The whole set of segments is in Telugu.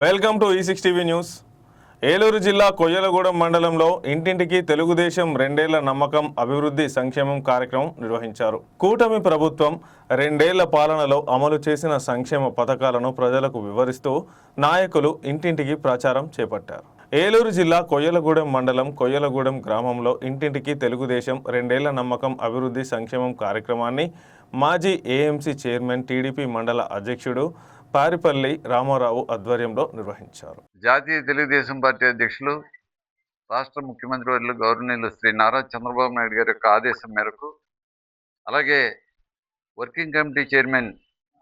వెల్కమ్ టు ఈ6 టీవీ న్యూస్. ఏలూరు జిల్లా కొయ్యలగూడెం మండలంలో ఇంటింటికి తెలుగుదేశం రెండేళ్ల నమ్మకం అభివృద్ధి సంక్షేమం కార్యక్రమం నిర్వహించారు. కూటమి ప్రభుత్వం రెండేళ్ల పాలనలో అమలు చేసిన సంక్షేమ పథకాలను ప్రజలకు వివరిస్తూ నాయకులు ఇంటింటికి ప్రచారం చేపట్టారు. ఏలూరు జిల్లా కొయ్యలగూడెం మండలం కొయ్యలగూడెం గ్రామంలో ఇంటింటికి తెలుగుదేశం రెండేళ్ల నమ్మకం అభివృద్ధి సంక్షేమం కార్యక్రమాన్ని మాజీ ఏఎంసీ చైర్మన్ టీడీపీ మండల అధ్యక్షుడు పారిపల్లి రామారావు ఆధ్వర్యంలో నిర్వహించారు. జాతీయ తెలుగుదేశం పార్టీ అధ్యక్షులు రాష్ట్ర ముఖ్యమంత్రి వర్యులు గౌరవనీయులు శ్రీ నారా చంద్రబాబు నాయుడు గారి యొక్క ఆదేశం మేరకు, అలాగే working committee chairman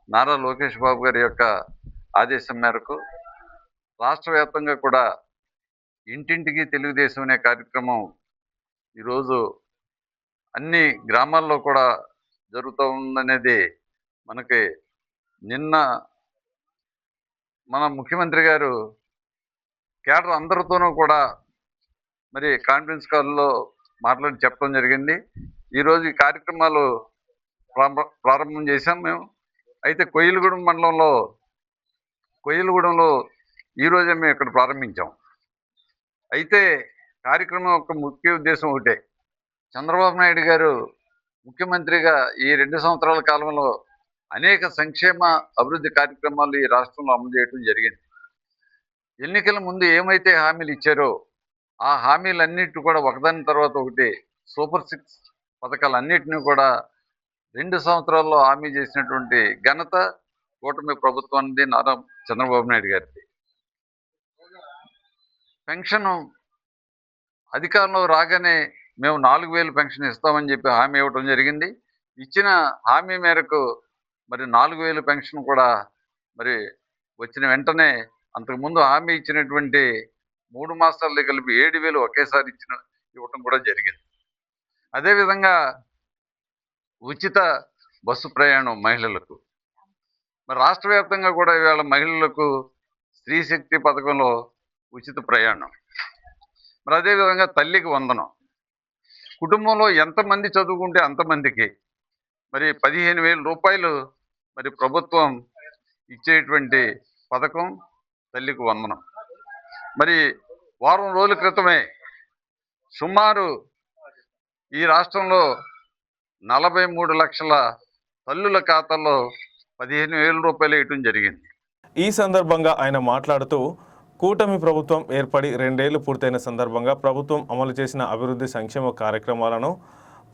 Nara Lokesh Babu garu యొక్క ఆదేశం మేరకు రాష్ట్ర వ్యాప్తంగా కూడా ఇంటింటికి తెలుగుదేశం అనే కార్యక్రమం ఈరోజు అన్ని గ్రామాల్లో కూడా జరుగుతూ ఉందనేది మనకి నిన్న మన ముఖ్యమంత్రి గారు కేడర్ అందరితోనూ కూడా మరి కాన్ఫరెన్స్ కాల్లో మాట్లాడి చెప్పడం జరిగింది. ఈరోజు ఈ కార్యక్రమాలు ప్రారంభం చేశాం మేము. అయితే కొయ్యలగూడెంలో ఈరోజే మేము ఇక్కడ ప్రారంభించాం. అయితే కార్యక్రమం యొక్క ముఖ్య ఉద్దేశం ఒకటే, చంద్రబాబు నాయుడు గారు ముఖ్యమంత్రిగా ఈ 2 సంవత్సరాల కాలంలో అనేక సంక్షేమ అభివృద్ధి కార్యక్రమాలు ఈ రాష్ట్రంలో అమలు చేయడం జరిగింది. ఎన్నికల ముందు ఏమైతే హామీలు ఇచ్చారో ఆ హామీలన్నిటి కూడా ఒకదాని తర్వాత ఒకటి సూపర్ 6 పథకాలన్నిటినీ కూడా 2 సంవత్సరాల్లో హామీ చేసినటువంటి ఘనత కూటమి ప్రభుత్వానికి, నారా చంద్రబాబు నాయుడు గారికి. పెన్షన్ అధికారంలో రాగానే మేము 4000 పెన్షన్ ఇస్తామని చెప్పి హామీ ఇవ్వడం జరిగింది. ఇచ్చిన హామీ మేరకు మరి 4000 పెన్షన్ కూడా మరి వచ్చిన వెంటనే అంతకుముందు హామీ ఇచ్చినటువంటి 3 మాసాలు కలిపి 7000 ఒకేసారి ఇవ్వటం కూడా జరిగింది. అదేవిధంగా ఉచిత బస్సు ప్రయాణం మహిళలకు, మరి రాష్ట్ర వ్యాప్తంగా కూడా ఇవాళ మహిళలకు స్త్రీ శక్తి పథకంలో ఉచిత ప్రయాణం, మరి అదేవిధంగా తల్లికి వందనం, కుటుంబంలో ఎంతమంది చదువుకుంటే అంతమందికి మరి 15,000 రూపాయలు మరి ప్రభుత్వం ఇచ్చేటువంటి పథకం తల్లికి వందనం. మరి వారం రోజుల క్రితమే సుమారు ఈ రాష్ట్రంలో 43 లక్షల తల్లుల ఖాతాల్లో 15,000 రూపాయలు వేయటం జరిగింది. ఈ సందర్భంగా ఆయన మాట్లాడుతూ, కూటమి ప్రభుత్వం ఏర్పడి 2 ఏళ్లు పూర్తయిన సందర్భంగా ప్రభుత్వం అమలు చేసిన అభివృద్ధి సంక్షేమ కార్యక్రమాలను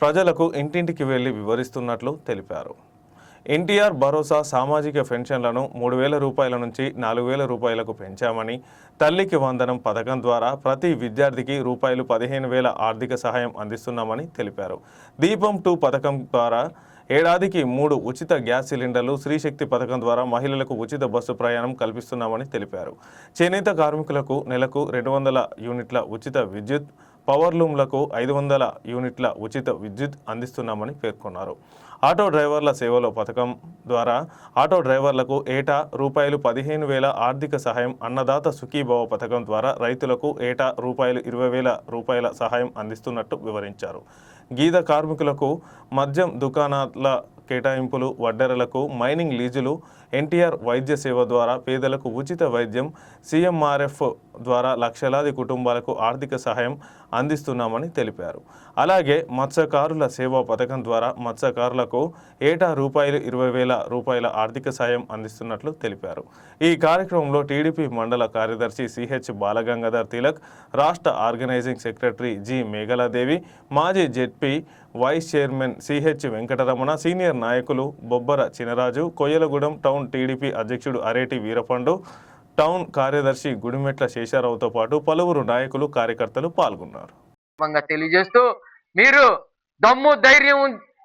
ప్రజలకు ఇంటింటికి వెళ్లి వివరిస్తున్నట్లు తెలిపారు. ఎన్టీఆర్ భరోసా సామాజిక పెన్షన్లను 3,000 రూపాయల నుంచి 4,000 రూపాయలకు పెంచామని, తల్లికి వందనం పథకం ద్వారా ప్రతి విద్యార్థికి రూపాయలు 15,000 ఆర్థిక సహాయం అందిస్తున్నామని తెలిపారు. దీపం 2 పథకం ద్వారా ఏడాదికి 3 ఉచిత గ్యాస్ సిలిండర్లు, స్త్రీశక్తి పథకం ద్వారా మహిళలకు ఉచిత బస్సు ప్రయాణం కల్పిస్తున్నామని తెలిపారు. చేనేత కార్మికులకు నెలకు 200 యూనిట్ల ఉచిత విద్యుత్, పవర్లూమ్లకు 500 యూనిట్ల ఉచిత విద్యుత్ అందిస్తున్నామని పేర్కొన్నారు. ఆటో డ్రైవర్ల సేవలో పథకం ద్వారా ఆటో డ్రైవర్లకు ఏటా రూపాయలు 15,000 ఆర్థిక సహాయం, అన్నదాత సుఖీభవ పథకం ద్వారా రైతులకు ఏటా రూపాయలు 20,000 రూపాయల సహాయం అందిస్తున్నట్టు వివరించారు. గీత కార్మికులకు మద్యం దుకాణాల కేటాయింపులు, వడ్డెరలకు మైనింగ్ లీజులు, ఎన్టీఆర్ వైద్య సేవ ద్వారా పేదలకు ఉచిత వైద్యం, సీఎంఆర్ఎఫ్ ద్వారా లక్షలాది కుటుంబాలకు ఆర్థిక సహాయం అందిస్తున్నామని తెలిపారు. అలాగే మత్స్యకారుల సేవా పథకం ద్వారా మత్స్యకారులకు ఏటా రూపాయలు 20,000 రూపాయల ఆర్థిక సాయం అందిస్తున్నట్లు తెలిపారు. ఈ కార్యక్రమంలో టీడీపీ మండల కార్యదర్శి సిహెచ్ బాలగంగాధర్ తిలక్, రాష్ట్ర ఆర్గనైజింగ్ సెక్రటరీ జి మేఘలాదేవి, మాజీ ZP vice chairman CH Venkataramana, senior నాయకులు బొబ్బర చినరాజు, కొయ్యలగూడెం టౌన్ టీడీపీ అధ్యక్షుడు అరేటి వీరపండు, టౌన్ కార్యదర్శి గుడిమెట్ల శేషారావుతో పాటు పలువురు నాయకులు, కార్యకర్తలు పాల్గొన్నారు. తెలియజేస్తూ, మీరు దమ్ము ధైర్యం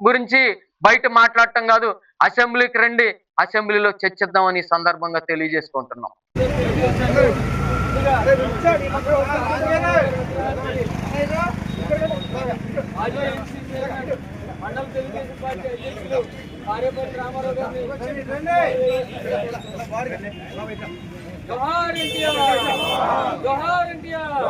గురించి బయట మాట్లాడటం కాదు, అసెంబ్లీకి రండి, అసెంబ్లీలో చర్చిద్దామని సందర్భంగా తెలియజేసుకుంటున్నాం. మండల తెలుగుదేశం పార్టీ అధ్యక్షులు పారిపల్లి రామారావు గారిని జోహార్ ఎన్టీఆర్, జోహార్ ఎన్టీఆర్.